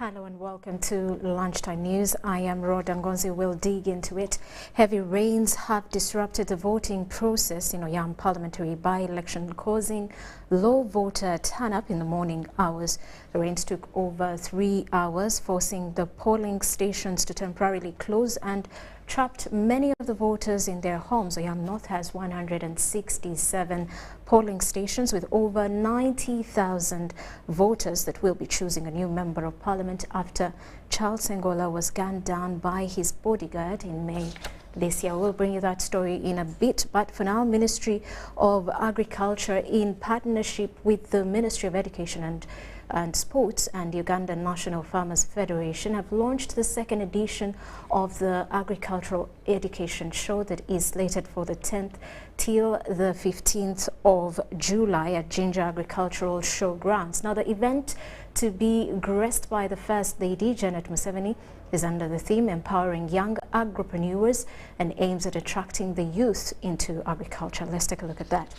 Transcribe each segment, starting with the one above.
Hello and welcome to Lunchtime News. I am Rhoda Ngozi. We'll dig into it. Heavy rains have disrupted the voting process in Oyam parliamentary by-election, causing low voter turn-up in the morning hours. The rains took over 3 hours, forcing the polling stations to temporarily close and trapped many of the voters in their homes. Oyam North has 167 polling stations with over 90,000 voters that will be choosing a new member of parliament after Charles Sengola was gunned down by his bodyguard in May this year. We'll bring you that story in a bit, but for now, Ministry of Agriculture, in partnership with the Ministry of Education and Sports and Ugandan National Farmers Federation, have launched the second edition of the Agricultural Education Show that is slated for the 10th till the 15th of July at Ginger Agricultural Showgrounds. Now, the event, to be graced by the First Lady, Janet Museveni, is under the theme Empowering Young Agripreneurs and aims at attracting the youth into agriculture. Let's take a look at that.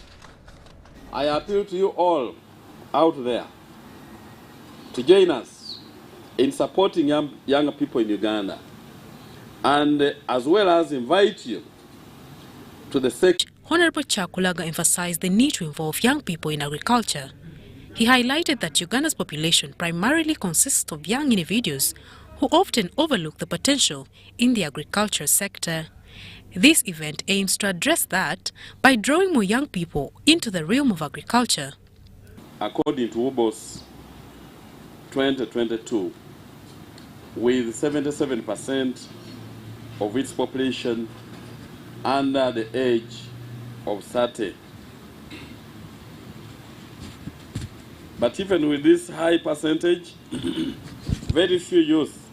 I appeal to you all out there to join us in supporting young people in Uganda, and as well as invite you to the section. Honorable Chakulaga emphasized the need to involve young people in agriculture. He highlighted that Uganda's population primarily consists of young individuals who often overlook the potential in the agriculture sector. This event aims to address that by drawing more young people into the realm of agriculture. According to Ubc 2022, with 77% of its population under the age of 30. But even with this high percentage, very few youth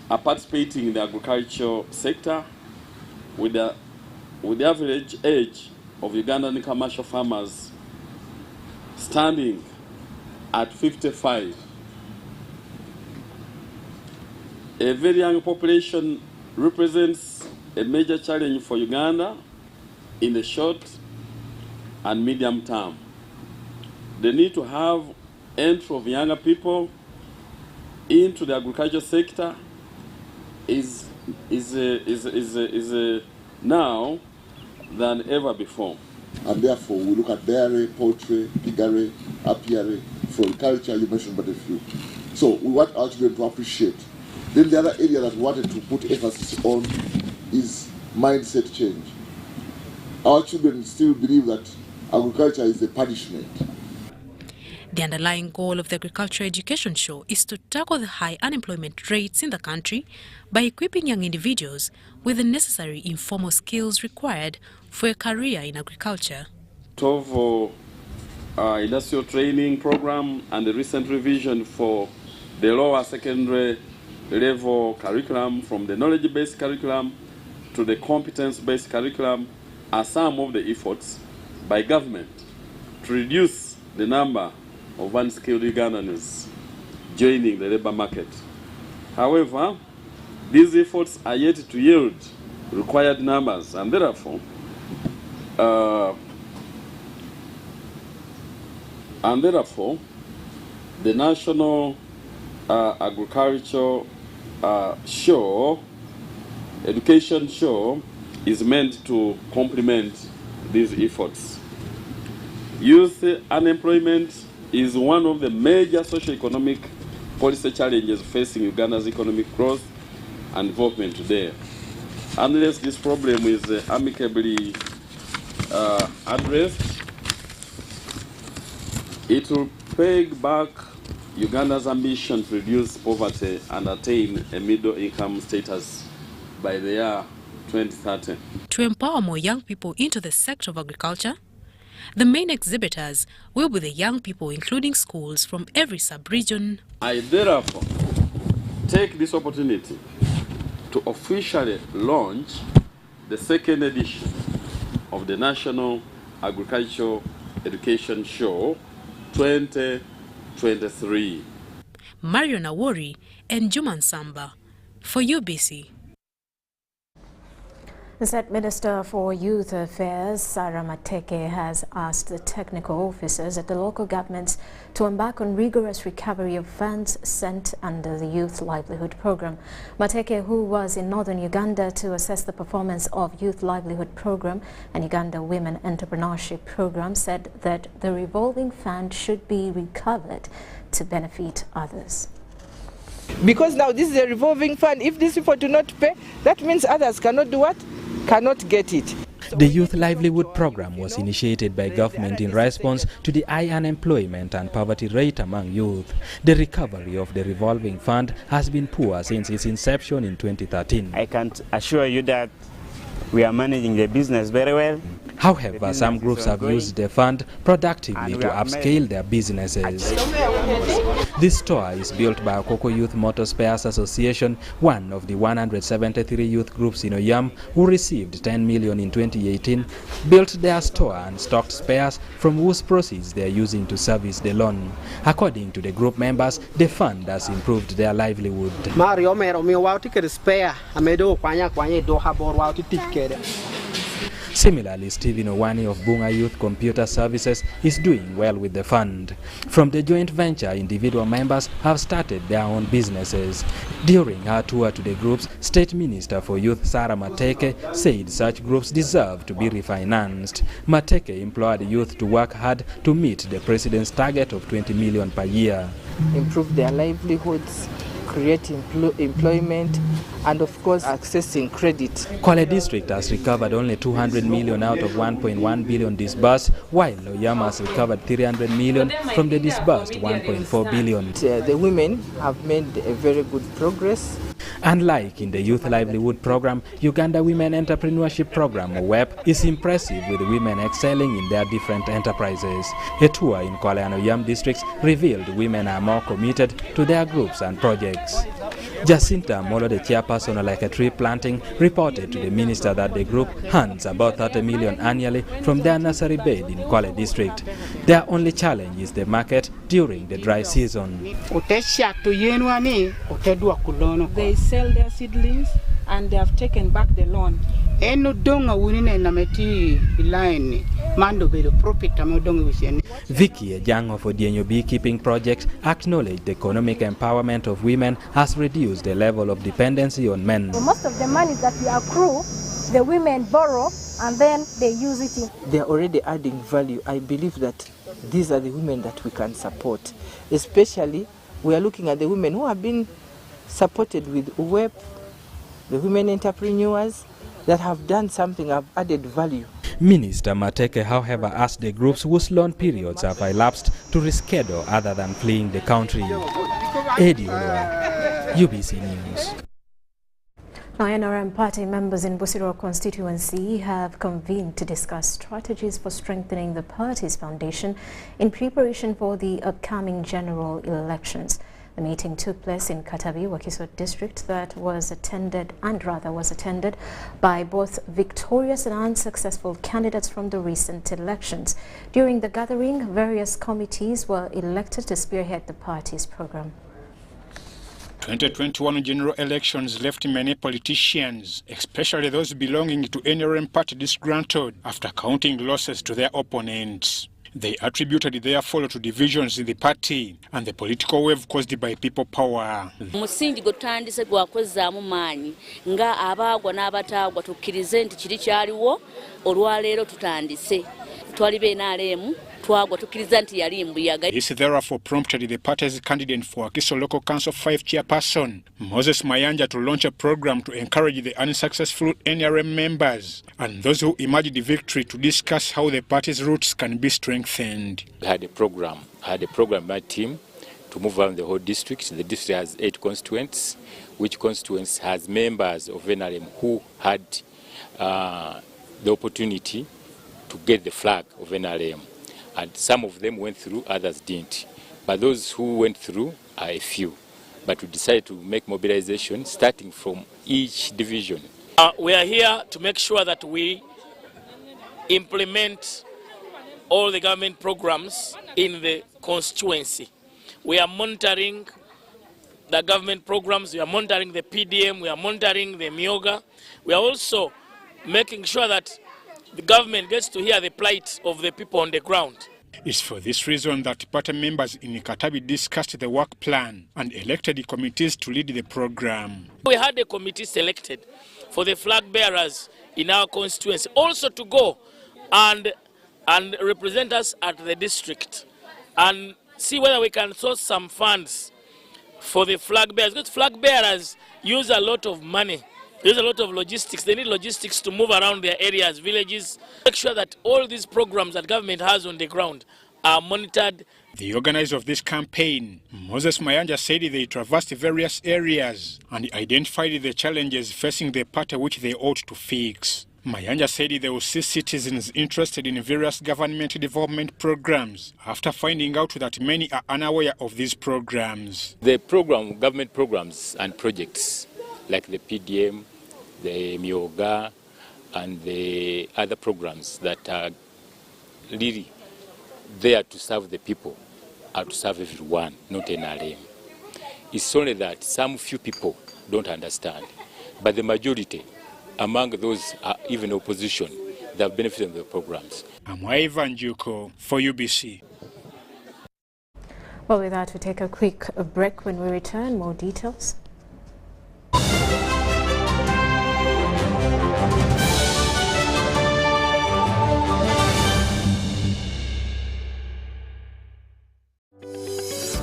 are participating in the agricultural sector, with the average age of Ugandan commercial farmers standing at 55. A very young population represents a major challenge for Uganda in the short and medium term. The need to have entry of younger people into the agriculture sector is now than ever before. And therefore, we look at dairy, poultry, piggery, apiary, floriculture, you mentioned but a few. So we want our children to appreciate. Then the other area that we wanted to put emphasis on is mindset change. Our children still believe that agriculture is a punishment. The underlying goal of the Agricultural Education Show is to tackle the high unemployment rates in the country by equipping young individuals with the necessary informal skills required for a career in agriculture. TOVO industrial training program and the recent revision for the lower secondary level curriculum from the knowledge-based curriculum to the competence-based curriculum are some of the efforts by government to reduce the number of unskilled Ugandans joining the labor market. However, these efforts are yet to yield required numbers, and therefore, the National Agricultural Education Show is meant to complement these efforts. Youth unemployment is one of the major socio-economic policy challenges facing Uganda's economic growth and development today. Unless this problem is amicably addressed, it will peg back Uganda's ambition to reduce poverty and attain a middle-income status by the year 2030. To empower more young people into the sector of agriculture, the main exhibitors will be the young people, including schools from every sub-region. I therefore take this opportunity to officially launch the second edition of the National Agricultural Education Show 2023. Mario Nawori and Juman Samba for UBC. The State Minister for Youth Affairs, Sarah Mateke, has asked the technical officers at the local governments to embark on rigorous recovery of funds sent under the Youth Livelihood Program. Mateke, who was in northern Uganda to assess the performance of Youth Livelihood Program and Uganda Women Entrepreneurship Program, said that the revolving fund should be recovered to benefit others. Because now this is a revolving fund. If these people do not pay, that means others cannot do what? Cannot get it. The Youth Livelihood Program was initiated by government in response to the high unemployment and poverty rate among youth. The recovery of the revolving fund has been poor since its inception in 2013. I can assure you that we are managing the business very well. However, some groups have used the fund productively to upscale their businesses. This store is built by Okoko Youth Motor Spares Association, one of the 173 youth groups in Oyam who received 10 million in 2018, built their store and stocked spares from whose proceeds they are using to service the loan. According to the group members, the fund has improved their livelihood. Similarly, Stephen Owani of Bunga Youth Computer Services is doing well with the fund. From the joint venture, individual members have started their own businesses. During her tour to the groups, State Minister for Youth Sarah Mateke said such groups deserve to be refinanced. Mateke implored youth to work hard to meet the President's target of 20 million per year. Improve their livelihoods, create employment, and of course accessing credit. Kwale District has recovered only 200 million out of 1.1 billion disbursed, while Oyama has recovered 300 million from the disbursed 1.4 billion. The women have made a very good progress. Unlike in the Youth Livelihood Program, Uganda Women Entrepreneurship Program, or WEP, is impressive with women excelling in their different enterprises. A tour in Kwale and Oyam districts revealed women are more committed to their groups and projects. Jacinta Molo, the chairperson of Like a Tree Planting, reported to the minister that the group earns about 30 million annually from their nursery bed in Kwale district. Their only challenge is the market during the dry season. They sell their seedlings and they have taken back the loan. Vicky Ejang of Odienyo Beekeeping Project acknowledged the economic empowerment of women has reduced the level of dependency on men. Most of the money that we accrue, the women borrow and then they use it. They are already adding value. I believe that these are the women that we can support. Especially, we are looking at the women who have been supported with WEP, the women entrepreneurs that have done something, have added value. Minister Mateke, however, asked the groups whose loan periods have elapsed to reschedule other than fleeing the country. Eddie Olwa, UBC News. Now, NRM party members in Busiro constituency have convened to discuss strategies for strengthening the party's foundation in preparation for the upcoming general elections. The meeting took place in Katavi, Wakiso district, that was attended by both victorious and unsuccessful candidates from the recent elections. During the gathering, various committees were elected to spearhead the party's program. 2021 general elections left many politicians, especially those belonging to NRM party, disgruntled after counting losses to their opponents. They attributed their fall to divisions in the party and the political wave caused by people power. Musingi gutandise gwakozaamu maanyi nga abaagwa n'abataagwa tukkirize nti kiri kyaliwo olwaleero tutandise twali beenaalemu twagwa tukkiriza nti yali mbuyaga. This therefore prompted the party's candidate for Wakiso Local Council 5 chairperson Moses Mayanja to launch a program to encourage the unsuccessful NRM members and those who emerged the victory to discuss how the party's roots can be strengthened. We had a program by team to move around the whole district. The district has 8 constituents, which constituents has members of NRM who had the opportunity to get the flag of NRM. And some of them went through, others didn't. But those who went through are a few. But we decided to make mobilization starting from each division. We are here to make sure that we implement all the government programs in the constituency. We are monitoring the government programs, we are monitoring the PDM, we are monitoring the Myoga. We are also making sure that the government gets to hear the plight of the people on the ground. It's for this reason that party members in Katabi discussed the work plan and elected committees to lead the program. We had a committee selected for the flag bearers in our constituency also to go and represent us at the district and see whether we can source some funds for the flag bearers. Because flag bearers use a lot of money. There's a lot of logistics. They need logistics to move around their areas, villages. Make sure that all these programs that government has on the ground are monitored. The organizer of this campaign, Moses Mayanja, said they traversed various areas and identified the challenges facing the party which they ought to fix. Mayanja said they will see citizens interested in various government development programs after finding out that many are unaware of these programs. The government programs and projects like the PDM, the Myoga, and the other programs that are really there to serve the people, are to serve everyone, not NRM. It's only that some few people don't understand, but the majority among those even opposition, they have benefited from the programs. I'm Ivan Juko for UBC. Well, with that, we take a quick break. When we return, more details.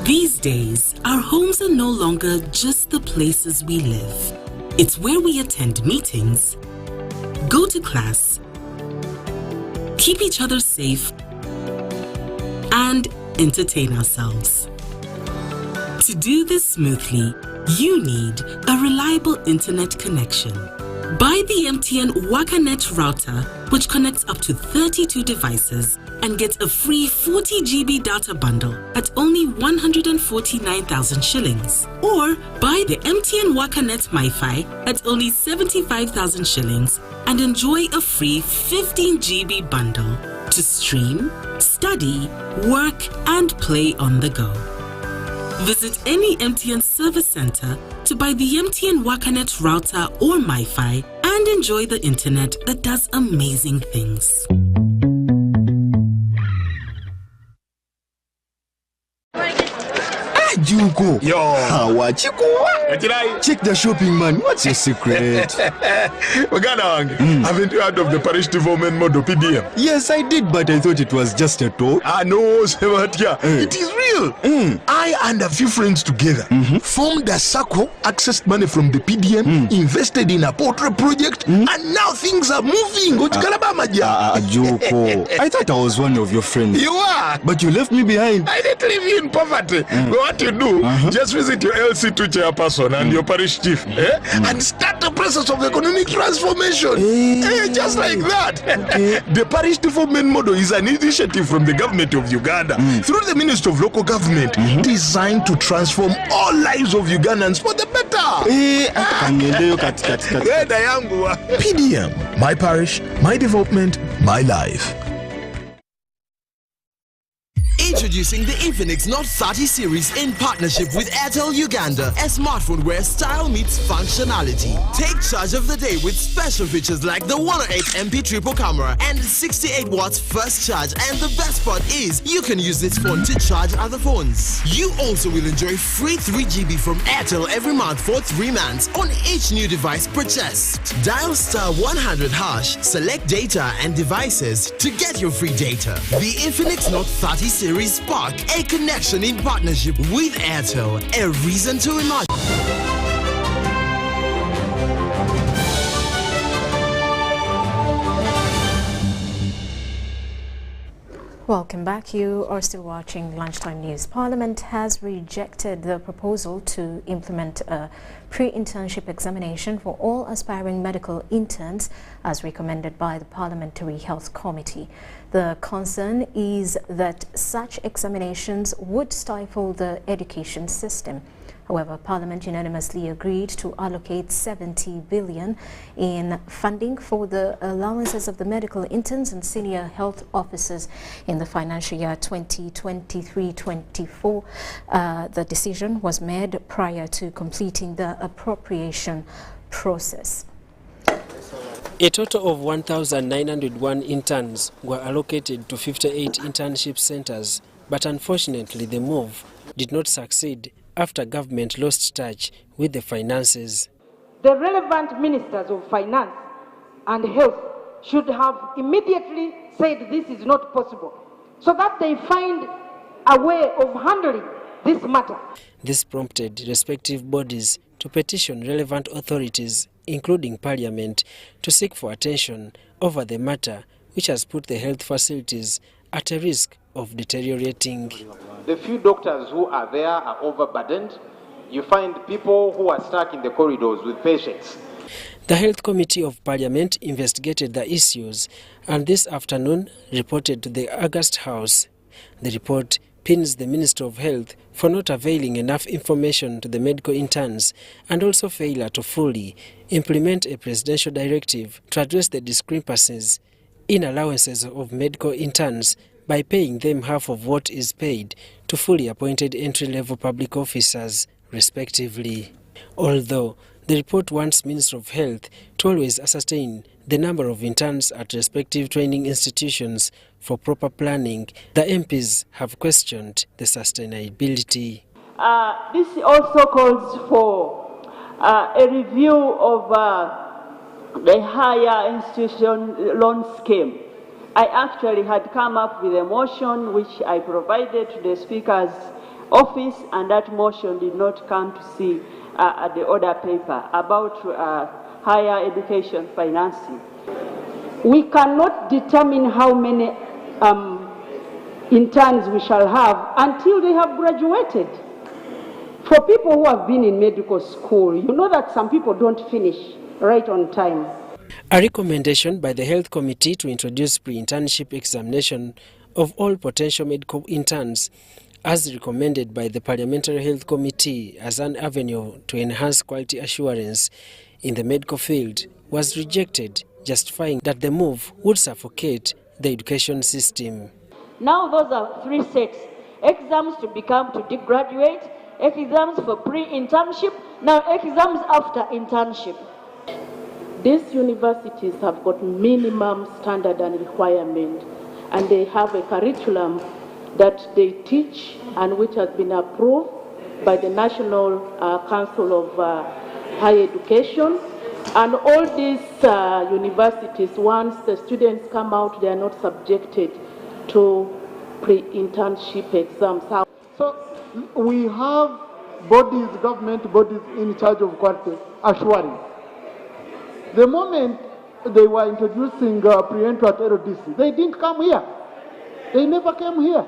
These days, our homes are no longer just the places we live. It's where we attend meetings, go to class, keep each other safe, and entertain ourselves. To do this smoothly, you need a reliable internet connection. Buy the MTN WakaNet router, which connects up to 32 devices and get a free 40 GB data bundle at only 149,000 shillings. Or buy the MTN WakaNet MiFi at only 75,000 shillings and enjoy a free 15 GB bundle to stream, study, work, and play on the go. Visit any MTN service center to buy the MTN WakaNet router or MiFi and enjoy the internet that does amazing things. Juko. Yo. Check the shopping, man. What's your secret? Haven't you heard of the parish development model PDM? Yes, I did, but I thought it was just a talk. No, Sebatia. It is real. I and a few friends together formed a circle, accessed money from the PDM, invested in a portrait project, and now things are moving. Juko. I thought I was one of your friends. You are. But you left me behind. I didn't leave you in poverty. What you do, just visit your LC2 chairperson and your parish chief and start the process of economic transformation. Just like that. The parish development model is an initiative from the government of Uganda through the Ministry of Local Government designed to transform all lives of Ugandans for the better. PDM, my parish, my development, my life. Introducing the Infinix Note 30 series in partnership with Airtel Uganda, a smartphone where style meets functionality. Take charge of the day with special features like the 108MP triple camera and 68 watts first charge, and the best part is you can use this phone to charge other phones. You also will enjoy free 3GB from Airtel every month for 3 months on each new device purchased. Dial *100#, select data and devices to get your free data. The Infinix Note 30 series Spark, a connection in partnership with Airtel, a reason to imagine. Welcome back. You are still watching Lunchtime News. Parliament has rejected the proposal to implement a pre-internship examination for all aspiring medical interns as recommended by the Parliamentary Health Committee. The concern is that such examinations would stifle the education system. However, Parliament unanimously agreed to allocate 70 billion in funding for the allowances of the medical interns and senior health officers in the financial year 2023-24. The decision was made prior to completing the appropriation process. A total of 1,901 interns were allocated to 58 internship centers, but unfortunately the move did not succeed after government lost touch with the finances. The relevant ministers of finance and health should have immediately said this is not possible, so that they find a way of handling this matter. This prompted respective bodies to petition relevant authorities, including Parliament, to seek for attention over the matter, which has put the health facilities at a risk of deteriorating. The few doctors who are there are overburdened. You find people who are stuck in the corridors with patients. The Health Committee of Parliament investigated the issues and this afternoon reported to the August House. The report pins the Minister of Health for not availing enough information to the medical interns and also failure to fully implement a presidential directive to address the discrepancies in allowances of medical interns by paying them half of what is paid to fully appointed entry-level public officers, respectively. Although the report wants Minister of Health to always ascertain the number of interns at respective training institutions for proper planning, the MPs have questioned the sustainability. This also calls for a review of the higher institution loan scheme. I actually had come up with a motion which I provided to the Speaker's office, and that motion did not come to see the order paper about higher education financing. We cannot determine how many interns we shall have until they have graduated. For people who have been in medical school, you know that some people don't finish right on time. A recommendation by the Health Committee to introduce pre-internship examination of all potential medical interns, as recommended by the Parliamentary Health Committee as an avenue to enhance quality assurance in the medical field, was rejected, justifying that the move would suffocate the education system. Now those are three sets: exams to become to graduate, exams for pre-internship, now exams after internship. These universities have got minimum standard and requirement, and they have a curriculum that they teach and which has been approved by the National Council of Higher Education. And all these universities, once the students come out, they are not subjected to pre-internship exams. So we have bodies, government bodies in charge of quality assurance. The moment they were introducing pre-entry at LDC, they didn't come here. They never came here.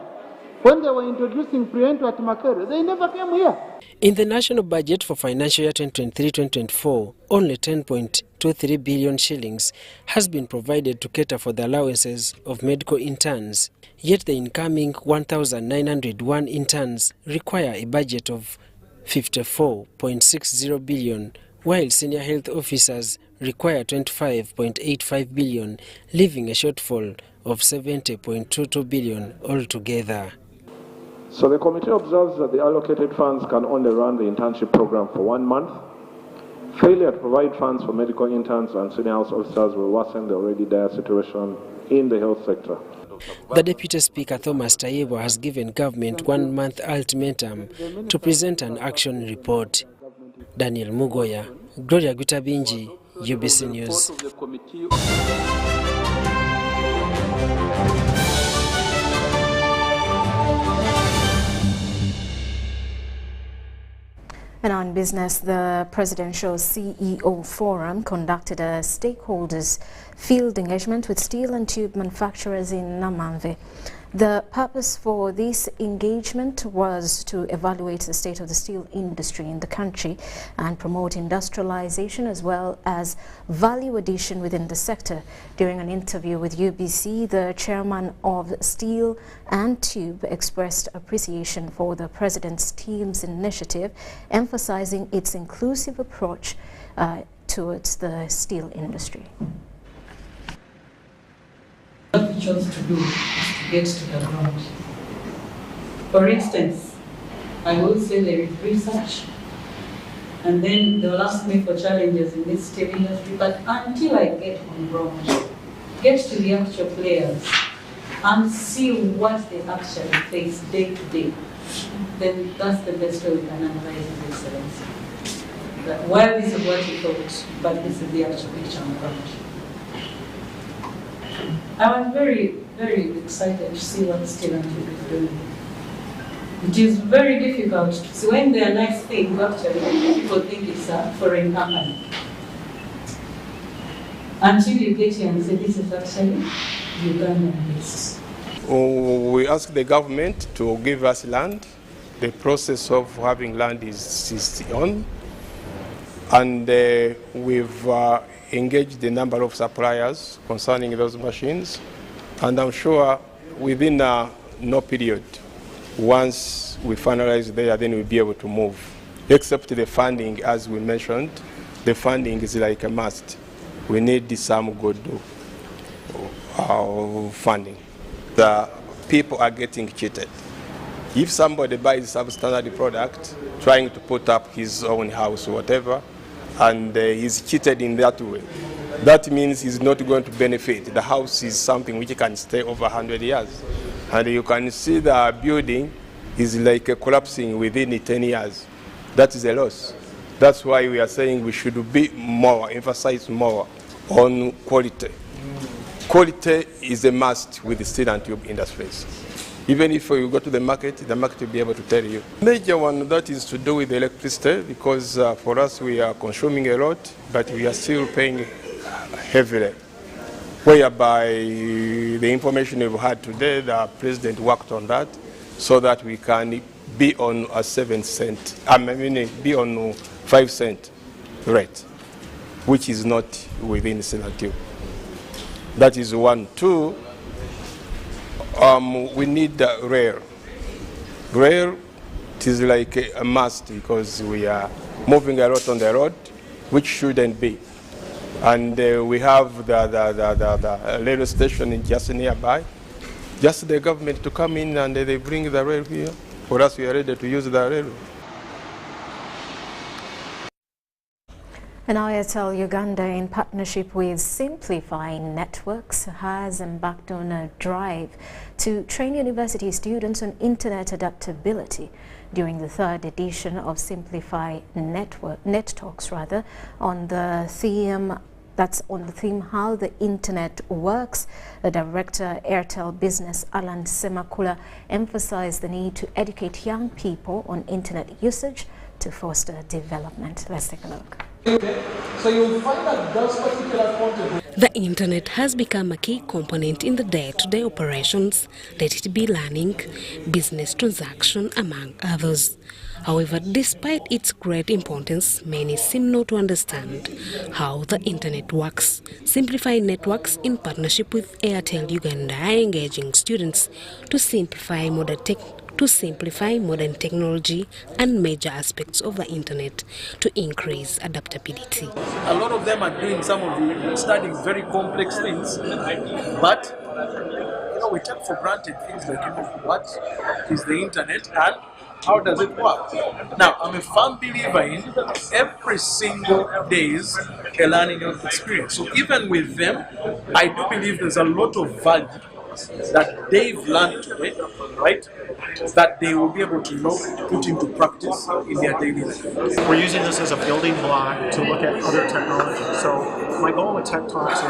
When they were introducing pre-entry at Makere, they never came here. In the national budget for financial year 2023-2024, only 10.23 billion shillings has been provided to cater for the allowances of medical interns. Yet the incoming 1,901 interns require a budget of 54.60 billion, while senior health officers require 25.85 billion, leaving a shortfall of 70.22 billion altogether. So the committee observes that the allocated funds can only run the internship program for 1 month. Failure to provide funds for medical interns and senior health officers will worsen the already dire situation in the health sector. The Deputy Speaker Thomas Tayebwa has given government 1 month ultimatum to present an action report. Daniel Mugoya, Gloria Gutabinji, UBC News. And on business, the Presidential CEO Forum conducted a stakeholders field engagement with steel and tube manufacturers in Namamve. The purpose for this engagement was to evaluate the state of the steel industry in the country and promote industrialization as well as value addition within the sector. During an interview with UBC, the chairman of Steel and Tube expressed appreciation for the President's team's initiative, emphasizing its inclusive approach towards the steel industry. What we chose to do is to get to the ground. For instance, I will say there is research, And then they'll ask me for challenges in this TV industry, but until I get on ground, get to the actual players, and see what they actually face day to day, then that's the best way we can analyze his excellency. That while this is what he thought, but this is the actual picture on ground. I was very, very excited to see what Still is doing. It is very difficult to see when there are nice things, actually, people think it's a foreign company. Until you get here and say, this is actually Ugandan based. We ask the government to give us land. The process of having land is on. And we've engaged a number of suppliers concerning those machines. And I'm sure within no period, once we finalize there, then we'll be able to move. Except the funding, as we mentioned, the funding is like a must. We need some good funding. The people are getting cheated. If somebody buys a substandard product, trying to put up his own house or whatever, and he's cheated in that way, that means he's not going to benefit. The house is something which can stay over 100 years. And you can see the building is like collapsing within 10 years. That is a loss. That's why we are saying we should be more, emphasize more on quality. Quality is a must with the steel and tube industries. Even if you go to the market will be able to tell you. Major one, that is to do with electricity, because for us we are consuming a lot, but we are still paying heavily. Whereby the information we've had today, the president worked on that so that we can be on a 7 cent, be on 5 cent rate, which is not within Senative. That is one. Two, we need rail. Rail, it is like a must because we are moving a lot on the road, which shouldn't be. And we have the rail station just nearby. Just the government to come in and they bring the rail here. For us, we are ready to use the rail. And Airtel Uganda, in partnership with Simplifying Networks, has embarked on a drive to train university students on internet adaptability during the third edition of Simplify Net Talks, on the theme. That's on the theme How the Internet Works. The Director, Airtel Business, Alan Semakula, emphasized the need to educate young people on internet usage to foster development. Let's take a look. So you'll find that those particular content. The internet has become a key component in the day-to-day operations, let it be learning, business transaction, among others. However, despite its great importance, many seem not to understand how the internet works. Simplify Networks, in partnership with Airtel Uganda, are engaging students to simplify modern technology and major aspects of the internet to increase adaptability. A lot of them are doing studying very complex things, but we take for granted things like what is the internet and how does it work. Now, I'm a firm believer in every single day's a learning experience. So even with them, I do believe there's a lot of value that they've learned today, right? That they will be able to put into practice in their daily life. We're using this as a building block to look at other technologies. So my goal with Tech Talks is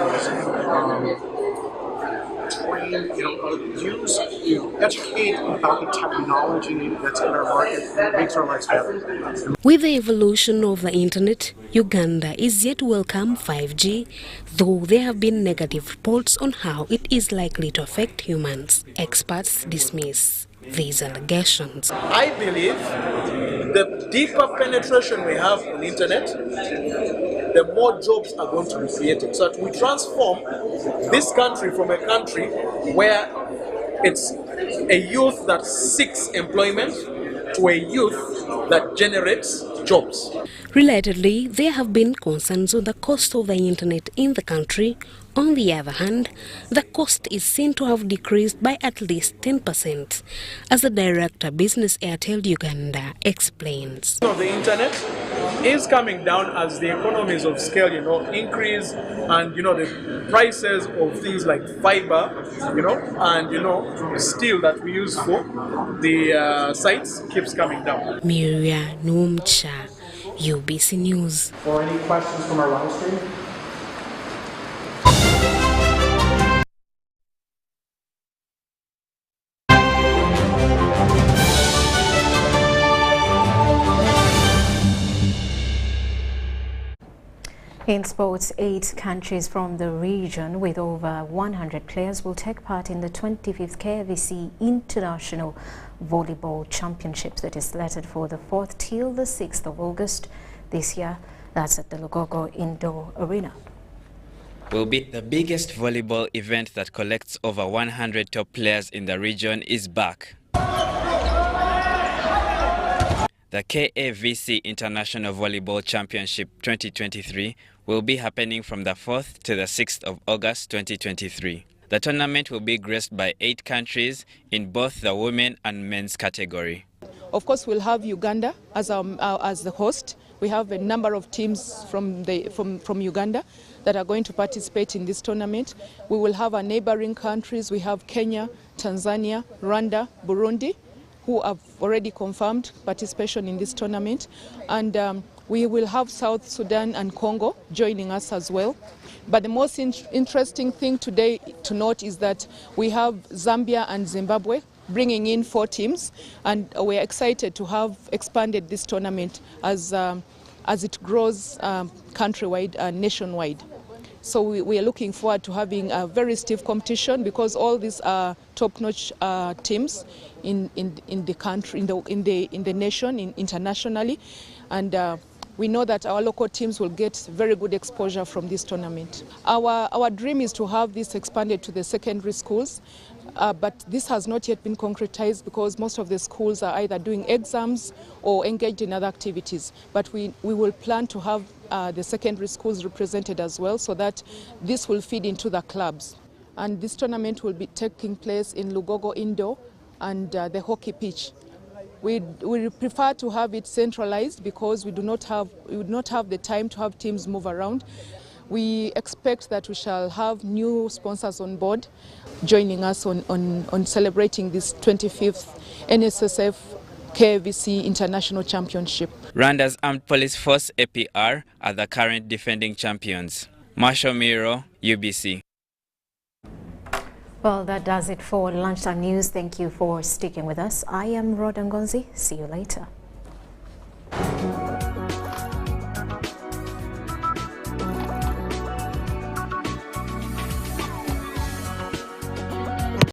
educate about the technology that's in our market that makes our lives better. With the evolution of the internet, Uganda is yet to welcome 5G, though there have been negative reports on how it is likely to affect humans. Experts dismiss these allegations. I believe the deeper penetration we have on the internet, the more jobs are going to be created. So that we transform this country from a country where it's a youth that seeks employment to a youth that generates jobs. Relatedly, there have been concerns on the cost of the internet in the country On the other hand, the cost is seen to have decreased by at least 10%, as the Director Business Airtel Uganda explains. The internet is coming down as the economies of scale, increase, and the prices of things like fiber, and steel that we use for the sites keeps coming down. Miria Numcha, UBC News. Or any questions from our live stream? In sports, 8 countries from the region with over 100 players will take part in the 25th KVC International Volleyball Championships that is slated for the 4th till the 6th of August this year. That's at the Lugogo Indoor Arena. Will be the biggest volleyball event that collects over 100 top players in the region is back. The KAVC International Volleyball Championship 2023 will be happening from the 4th to the 6th of August 2023. The tournament will be graced by 8 countries in both the women and men's category. Of course, we'll have Uganda as the host. We have a number of teams from Uganda that are going to participate in this tournament. We will have our neighboring countries. We have Kenya, Tanzania, Rwanda, Burundi, who have already confirmed participation in this tournament. And we will have South Sudan and Congo joining us as well. But the most interesting thing today to note is that we have Zambia and Zimbabwe bringing in 4 teams, and we are excited to have expanded this tournament as it grows countrywide and nationwide. So we are looking forward to having a very stiff competition, because all these are top-notch teams in the country, in the nation, internationally, and we know that our local teams will get very good exposure from this tournament. Our dream is to have this expanded to the secondary schools, but this has not yet been concretized because most of the schools are either doing exams or engaged in other activities. But we will plan to have the secondary schools represented as well, so that this will feed into the clubs. And this tournament will be taking place in Lugogo Indoor and the hockey pitch. We prefer to have it centralized because we would not have the time to have teams move around. We expect that we shall have new sponsors on board joining us on celebrating this 25th NSSF KVC International Championship. Rwanda's Armed Police Force APR are the current defending champions. Marshall Miro, UBC. Well, that does it for Lunchtime News. Thank you for sticking with us. I am Rhoda Ngozi. See you later.